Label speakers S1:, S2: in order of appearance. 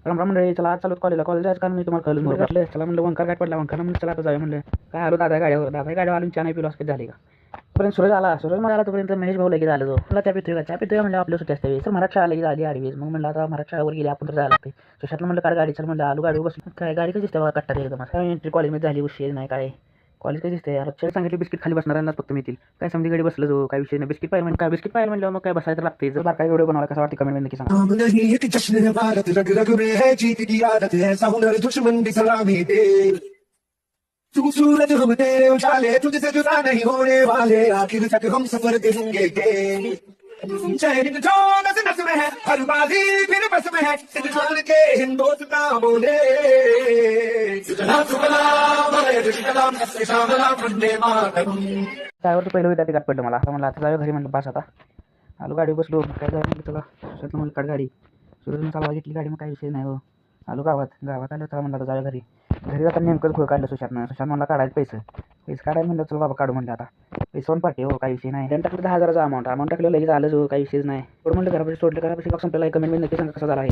S1: राम राम मंडळी, चला आज चालू कॉलेजला. कॉलेज जायचं कारण मी तुम्हाला कळलं म्हटलं. चला म्हणलं वंकार गाठ पडला, वंकार म्हणलं चला आता जाऊया म्हणलं. काय आलो दादा गाडीवर आलो चहा नाही पिलो असं झाली का. तोपर्यंत सूरज आला मला तोपर्यंत महेश भाऊ लगेच आलं. मला त्या पितोय म्हणलं आपल्या सुट्टी असते. सर मराठी शाळा लगेच आली आडवीच. मग म्हणलं आता मराठी शाळेवर गेली आपण तर जायला लागते. सुशांतला म्हणलं काढ गाडी. चल म्हणलं आलो गाडीवर बसलो. काय गाडी कशी दिसते कट्टा एकदम काय एंट्री कॉलेजमध्ये झाली उशीर नाही काय. कॉलेज कधी दिसते यार. सांगितलं बिस्किट खाली बसणाऱ्यांना फक्त मिळतील. काय समजी गाडी बसलं जो काय विषय नाही. बिस्किट पाहिजे म्हणजे काय बिस्किट पाहिजे म्हणलं मग काय बसायचं लागते. जर बार काय व्हिडिओ बनवायला कसं वाटतं कमेंट मध्ये नक्की सांगा.
S2: नाम नहीं है कि जश्न है भारत, रग रग में है जीत की आदत है, ऐसा हुनर दुश्मन भी सलामी दे। तू सूरज हम तेरे उजाले, तुझसे जुदा नहीं होने वाले, आखिर तक हम सफर देंगे के। चैन जो नस नस में है, हर बाजी फिर बस में है, सिर जान के हिंदुस्तान बोले। सुजला सुफला मलय दुष्कलाम, श्यामला वंदे मातरम।
S1: त्यावर पहिलं विद्यार्थी गाठ पडलं मला. आता म्हणलं आता जाऊ घरी म्हणलं बस आता. आलो गाडी बसलो. काय जायचं म्हणलं चला. सुशांतला म्हणलं काढ गाडी. सूरजने चालवा घेतली गाडी. मग काय विषय नाही हो. आलो गावात आलो चला म्हणलं आता जाऊया घरी. घरी जाताना नेमकंच घोळ काढलं सुशांत म्हणला काढायचं पैसे काढायला म्हणलं चला बाबा काढू म्हणलं आता. पैसे वन पाठी हो काही विषय नाही. त्यांनी टाकलं 10,000चा अमाऊंट टाकलं लगेच आलं जो काही विषयच नाही. थोडं म्हणलं घरापाशी सोडलं घरापाशी बघ संपलेला कमेंट मध्ये नक्की सांगा कसा झाला आहे.